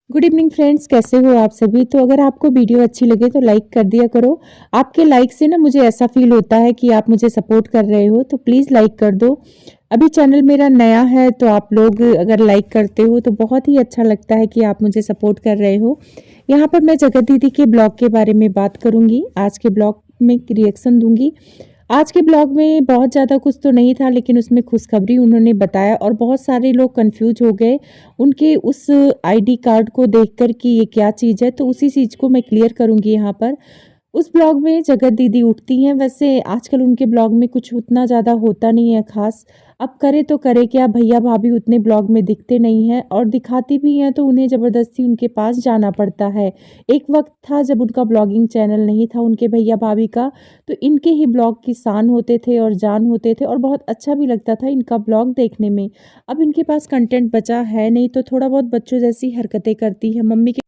Good evening friends, कैसे हो आप सभी। तो अगर आपको वीडियो अच्छी लगे तो लाइक कर दिया करो। आपके लाइक से ना मुझे ऐसा फील होता है कि आप मुझे सपोर्ट कर रहे हो, तो प्लीज़ लाइक कर दो। अभी चैनल मेरा नया है तो आप लोग अगर लाइक करते हो तो बहुत ही अच्छा लगता है कि आप मुझे सपोर्ट कर रहे हो। यहाँ पर मैं जगत दीदी के ब्लॉग के बारे में बात करूँगी। आज के ब्लॉग में रिएक्शन दूंगी। आज के ब्लॉग में बहुत ज़्यादा कुछ तो नहीं था, लेकिन उसमें खुशखबरी उन्होंने बताया और बहुत सारे लोग कंफ्यूज हो गए उनके उस आईडी कार्ड को देखकर कि ये क्या चीज़ है। तो उसी चीज़ को मैं क्लियर करूँगी यहाँ पर। उस ब्लॉग में जगत दीदी उठती हैं। वैसे आजकल उनके ब्लॉग में कुछ उतना ज़्यादा होता नहीं है ख़ास। अब करे तो करे क्या, भैया भाभी उतने ब्लॉग में दिखते नहीं हैं और दिखाती भी हैं तो उन्हें ज़बरदस्ती उनके पास जाना पड़ता है। एक वक्त था जब उनका ब्लॉगिंग चैनल नहीं था उनके भैया भाभी का, तो इनके ही ब्लॉग की शान होते थे और जान होते थे और बहुत अच्छा भी लगता था इनका ब्लॉग देखने में। अब इनके पास कंटेंट बचा है नहीं तो थोड़ा बहुत बच्चों जैसी हरकतें करती है।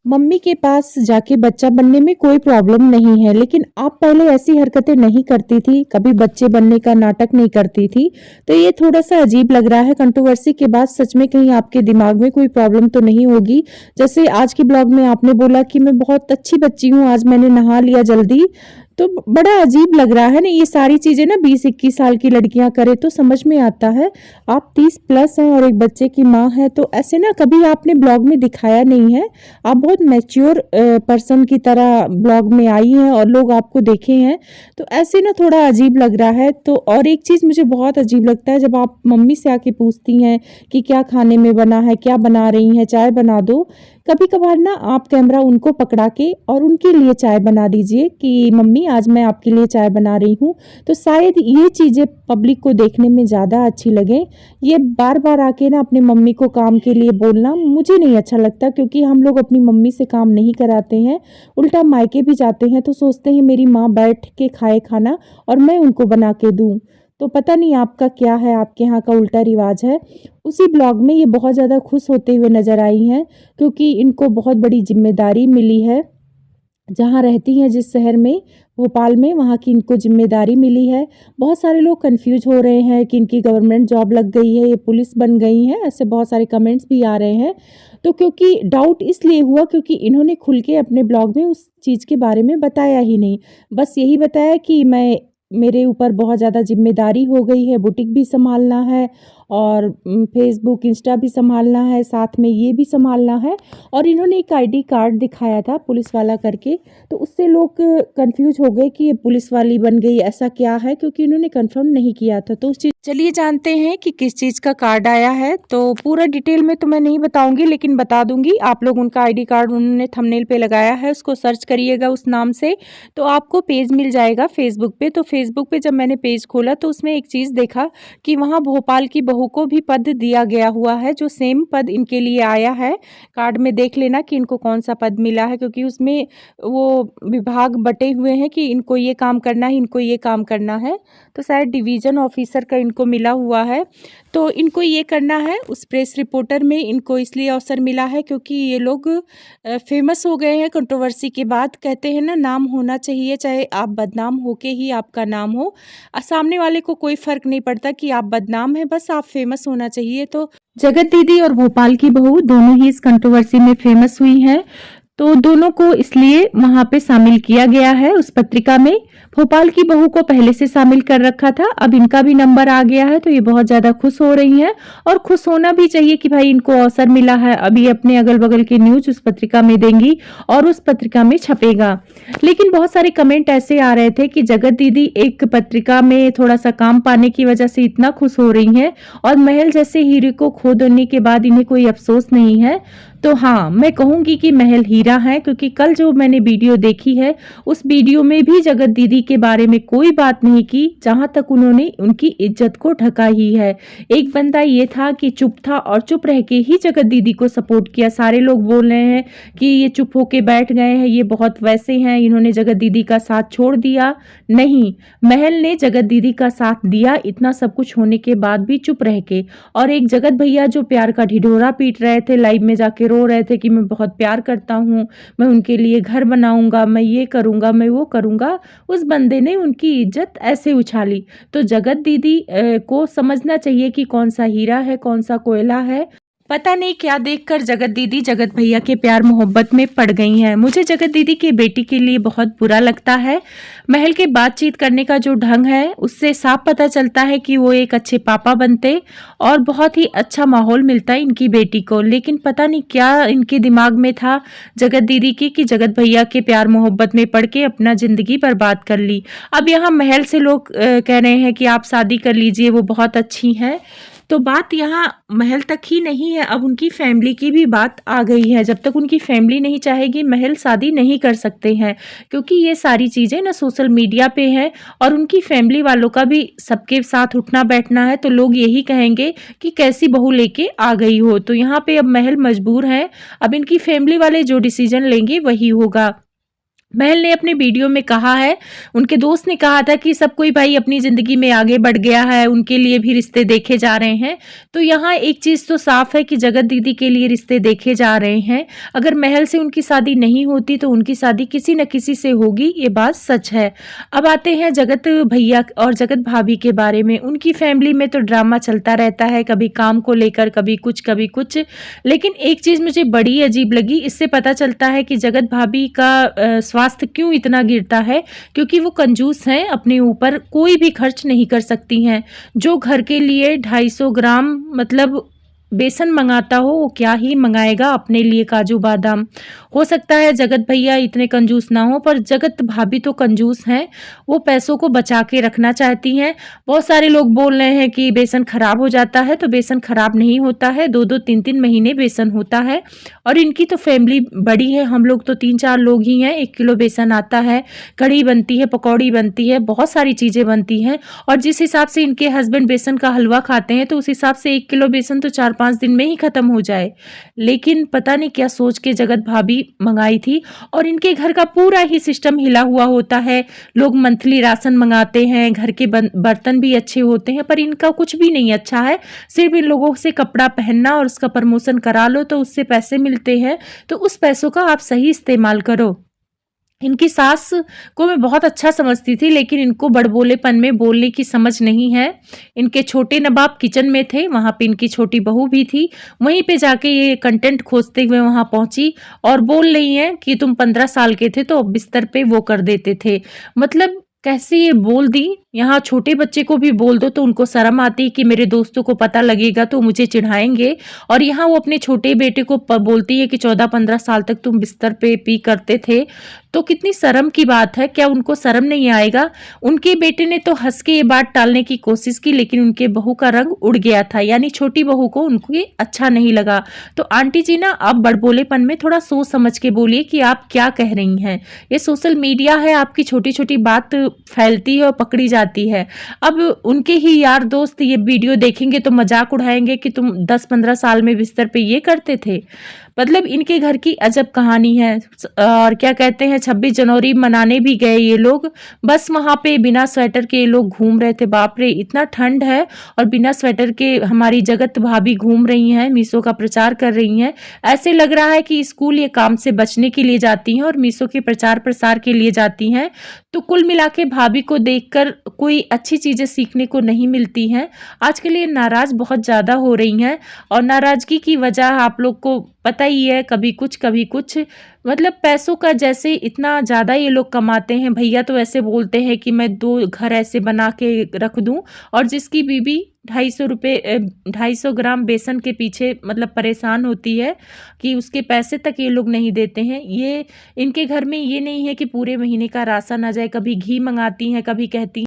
मम्मी के पास जाके बच्चा बनने में कोई प्रॉब्लम नहीं है, लेकिन आप पहले ऐसी हरकतें नहीं करती थी, कभी बच्चे बनने का नाटक नहीं करती थी। तो ये थोड़ा सा अजीब लग रहा है। कंट्रोवर्सी के बाद सच में कहीं आपके दिमाग में कोई प्रॉब्लम तो नहीं होगी। जैसे आज के ब्लॉग में आपने बोला कि मैं बहुत अच्छी बच्ची हूँ, आज मैंने नहा लिया जल्दी, तो बड़ा अजीब लग रहा है ना। ये सारी चीजें ना 20-21 साल की लड़कियां करे तो समझ में आता है। आप 30 प्लस हैं और एक बच्चे की माँ है, तो ऐसे ना कभी आपने ब्लॉग में दिखाया नहीं है। आप बहुत मैच्योर पर्सन की तरह ब्लॉग में आई हैं और लोग आपको देखे हैं, तो ऐसे ना थोड़ा अजीब लग रहा है। तो और एक चीज़ मुझे बहुत अजीब लगता है जब आप मम्मी से आके पूछती हैं कि क्या खाने में बना है, क्या बना रही हैं, चाय बना दो। कभी कभार ना आप कैमरा उनको पकड़ा के और उनके लिए चाय बना दीजिए कि मम्मी आज मैं आपके लिए चाय बना रही हूँ। तो शायद ये चीज़ें पब्लिक को देखने में ज़्यादा अच्छी लगे। ये बार बार आके ना अपने मम्मी को काम के लिए बोलना मुझे नहीं अच्छा लगता, क्योंकि हम लोग अपनी मम्मी से काम नहीं कराते हैं। उल्टा मायके भी जाते हैं तो सोचते हैं मेरी माँ बैठ के खाए खाना और मैं उनको बना के दूँ। तो पता नहीं आपका क्या है, आपके यहाँ का उल्टा रिवाज है। उसी ब्लॉग में ये बहुत ज़्यादा खुश होते हुए नज़र आई हैं, क्योंकि इनको बहुत बड़ी जिम्मेदारी मिली है। जहाँ रहती हैं जिस शहर में, भोपाल में, वहाँ की इनको जिम्मेदारी मिली है। बहुत सारे लोग कंफ्यूज हो रहे हैं कि इनकी गवर्नमेंट जॉब लग गई है, ये पुलिस बन गई हैं, ऐसे बहुत सारे कमेंट्स भी आ रहे हैं। तो क्योंकि डाउट इसलिए हुआ क्योंकि इन्होंने खुल के अपने ब्लॉग में उस चीज़ के बारे में बताया ही नहीं। बस यही बताया कि मेरे ऊपर बहुत ज़्यादा जिम्मेदारी हो गई है, बुटीक भी संभालना है और फेसबुक इंस्टा भी संभालना है, साथ में ये भी संभालना है। और इन्होंने एक आईडी कार्ड दिखाया था पुलिस वाला करके, तो उससे लोग कंफ्यूज हो गए कि ये पुलिस वाली बन गई, ऐसा क्या है, क्योंकि इन्होंने कंफर्म नहीं किया था। तो उस चीज चलिए जानते हैं कि किस चीज़ का कार्ड आया है। तो पूरा डिटेल में तो मैं नहीं बताऊंगी, लेकिन बता दूंगी। आप लोग उनका आईडी कार्ड उन्होंने थंबनेल पे लगाया है, उसको सर्च करिएगा उस नाम से, तो आपको पेज मिल जाएगा फेसबुक पे। तो फेसबुक पे जब मैंने पेज खोला तो उसमें एक चीज़ देखा कि वहाँ भोपाल की बहू को भी पद दिया गया हुआ है, जो सेम पद इनके लिए आया है। कार्ड में देख लेना कि इनको कौन सा पद मिला है, क्योंकि उसमें वो विभाग बटे हुए हैं कि इनको ये काम करना है, इनको ये काम करना है। तो शायद डिवीज़न ऑफिसर का इनको मिला हुआ है, तो इनको ये करना है। उस प्रेस रिपोर्टर में इनको इसलिए अवसर मिला है क्योंकि ये लोग फेमस हो गए हैं कंट्रोवर्सी के बाद। कहते हैं ना, नाम होना चाहिए, चाहे आप बदनाम होके ही आपका नाम हो। सामने वाले को कोई फ़र्क नहीं पड़ता कि आप बदनाम हैं, बस आप फेमस होना चाहिए। तो जगत दीदी और भोपाल की बहू दोनों ही इस कंट्रोवर्सी में फेमस हुई हैं, तो दोनों को इसलिए वहां पे शामिल किया गया है उस पत्रिका में। भोपाल की बहू को पहले से शामिल कर रखा था, अब इनका भी नंबर आ गया है, तो ये बहुत ज्यादा खुश हो रही हैं और खुश होना भी चाहिए कि भाई इनको अवसर मिला है। अभी अपने अगल बगल की न्यूज उस पत्रिका में देंगी और उस पत्रिका में छपेगा। लेकिन बहुत सारे कमेंट ऐसे आ रहे थे कि जगत दीदी एक पत्रिका में थोड़ा सा काम पाने की वजह से इतना खुश हो रही हैं और महल जैसे हीरे को खो देने के बाद इन्हें कोई अफसोस नहीं है। तो हाँ, मैं कहूँगी कि महल हीरा है, क्योंकि कल जो मैंने वीडियो देखी है उस वीडियो में भी जगत दीदी के बारे में कोई बात नहीं की, जहां तक उन्होंने उनकी इज्जत को ढका ही है। एक बंदा ये था कि चुप था और चुप रह के ही जगत दीदी को सपोर्ट किया। सारे लोग बोल रहे हैं कि ये चुप होके बैठ गए हैं, ये बहुत वैसे हैं, इन्होंने जगत दीदी का साथ छोड़ दिया। नहीं, महल ने जगत दीदी का साथ दिया, इतना सब कुछ होने के बाद भी चुप रह के। और एक जगत भैया जो प्यार का ढिढोरा पीट रहे थे, लाइव में जाके रो रहे थे कि मैं बहुत प्यार करता हूँ, मैं उनके लिए घर बनाऊंगा, मैं ये करूंगा, मैं वो करूंगा, उस बंदे ने उनकी इज्जत ऐसे उछाली। तो जगत दीदी को समझना चाहिए कि कौन सा हीरा है, कौन सा कोयला है। पता नहीं क्या देखकर जगत दीदी जगत भैया के प्यार मोहब्बत में पड़ गई हैं। मुझे जगत दीदी की बेटी के लिए बहुत बुरा लगता है। महल के बातचीत करने का जो ढंग है उससे साफ पता चलता है कि वो एक अच्छे पापा बनते और बहुत ही अच्छा माहौल मिलता है इनकी बेटी को। लेकिन पता नहीं क्या इनके दिमाग में था जगत दीदी की कि जगत भैया के प्यार मोहब्बत में पड़ के अपना जिंदगी बर्बाद कर ली। अब यहाँ महल से लोग कह रहे हैं कि आप शादी कर लीजिए, वो बहुत अच्छी हैं। तो बात यहाँ महल तक ही नहीं है, अब उनकी फैमिली की भी बात आ गई है। जब तक उनकी फैमिली नहीं चाहेगी महल शादी नहीं कर सकते हैं, क्योंकि ये सारी चीज़ें ना सोशल मीडिया पे हैं और उनकी फैमिली वालों का भी सबके साथ उठना बैठना है। तो लोग यही कहेंगे कि कैसी बहू लेके आ गई हो। तो यहाँ पे अब महल मजबूर है, अब इनकी फैमिली वाले जो डिसीजन लेंगे वही होगा। महल ने अपने वीडियो में कहा है, उनके दोस्त ने कहा था कि सब कोई भाई अपनी ज़िंदगी में आगे बढ़ गया है, उनके लिए भी रिश्ते देखे जा रहे हैं। तो यहाँ एक चीज़ तो साफ है कि जगत दीदी के लिए रिश्ते देखे जा रहे हैं। अगर महल से उनकी शादी नहीं होती तो उनकी शादी किसी न किसी से होगी, ये बात सच है। अब आते हैं जगत भैया और जगत भाभी के बारे में। उनकी फैमिली में तो ड्रामा चलता रहता है, कभी काम को लेकर, कभी कुछ। लेकिन एक चीज़ मुझे बड़ी अजीब लगी, इससे पता चलता है कि जगत भाभी का स्वास्थ्य क्यों इतना गिरता है, क्योंकि वो कंजूस हैं, अपने ऊपर कोई भी खर्च नहीं कर सकती हैं। जो घर के लिए 250 ग्राम मतलब बेसन मंगाता हो वो क्या ही मंगाएगा अपने लिए काजू बादाम। हो सकता है जगत भैया इतने कंजूस ना हो, पर जगत भाभी तो कंजूस हैं, वो पैसों को बचा के रखना चाहती हैं। बहुत सारे लोग बोल रहे हैं कि बेसन खराब हो जाता है, तो बेसन खराब नहीं होता है, 2-2 3-3 महीने बेसन होता है। और इनकी तो फैमिली बड़ी है, हम लोग तो 3-4 लोग ही हैं, 1 किलो बेसन आता है, कढ़ी बनती है, पकौड़ी बनती है, बहुत सारी चीज़ें बनती हैं। और जिस हिसाब से इनके हस्बैंड बेसन का हलवा खाते हैं तो उस हिसाब से 1 किलो बेसन तो 4-5 दिन में ही ख़त्म हो जाए। लेकिन पता नहीं क्या सोच के जगत भाभी मंगाई थी। और इनके घर का पूरा ही सिस्टम हिला हुआ होता है, लोग मंथली राशन मंगाते हैं, घर के बर्तन भी अच्छे होते हैं, पर इनका कुछ भी नहीं अच्छा है। सिर्फ इन लोगों से कपड़ा पहनना और उसका प्रमोशन करा लो तो उससे पैसे मिलते हैं, तो उस पैसों का आप सही इस्तेमाल करो। इनकी सास को मैं बहुत अच्छा समझती थी, लेकिन इनको बड़बोलेपन में बोलने की समझ नहीं है। इनके छोटे नवाब किचन में थे, वहाँ पे इनकी छोटी बहू भी थी, वहीं पे जाके ये कंटेंट खोजते हुए वहाँ पहुँची और बोल रही हैं कि तुम 15 साल के थे तो बिस्तर पे वो कर देते थे। मतलब कैसे ये बोल दी। यहाँ छोटे बच्चे को भी बोल दो तो उनको शर्म आती है कि मेरे दोस्तों को पता लगेगा तो मुझे चिढ़ाएंगे, और यहाँ वो अपने छोटे बेटे को बोलती है कि 14-15 साल तक तुम बिस्तर पे पी करते थे। तो कितनी शर्म की बात है, क्या उनको शर्म नहीं आएगा। उनके बेटे ने तो हंस के ये बात टालने की कोशिश की, लेकिन उनके बहू का रंग उड़ गया था, यानी छोटी बहू को उनको ये अच्छा नहीं लगा। तो आंटी जी ना, आप बड़बोलेपन में थोड़ा सोच समझ के बोलिए कि आप क्या कह रही हैं। ये सोशल मीडिया है, आपकी छोटी छोटी बात फैलती है और पकड़ी जाती है। अब उनके ही यार दोस्त ये वीडियो देखेंगे तो मजाक उड़ाएंगे कि तुम 10-15 साल में बिस्तर पे ये करते थे। मतलब इनके घर की अजब कहानी है। और क्या कहते हैं, 26 जनवरी मनाने भी गए ये लोग, बस वहाँ पे बिना स्वेटर के ये लोग घूम रहे थे। बाप रे, इतना ठंड है और बिना स्वेटर के हमारी जगत भाभी घूम रही हैं, मीशो का प्रचार कर रही हैं। ऐसे लग रहा है कि स्कूल ये काम से बचने के लिए जाती हैं और मीशो के प्रचार प्रसार के लिए जाती हैं। तो कुल मिला के भाभी को देखकर कोई अच्छी चीज़ें सीखने को नहीं मिलती हैं। आजकल ये नाराज़ बहुत ज़्यादा हो रही हैं, और नाराज़गी की वजह आप लोग को पता ही है, कभी कुछ। मतलब पैसों का जैसे इतना ज़्यादा ये लोग कमाते हैं। भैया तो ऐसे बोलते हैं कि मैं 2 घर ऐसे बना के रख दूं, और जिसकी बीबी 250 ग्राम बेसन के पीछे मतलब परेशान होती है कि उसके पैसे तक ये लोग नहीं देते हैं। ये इनके घर में ये नहीं है कि पूरे महीने का राशन आ जाए, कभी घी मंगाती हैं, कभी कहती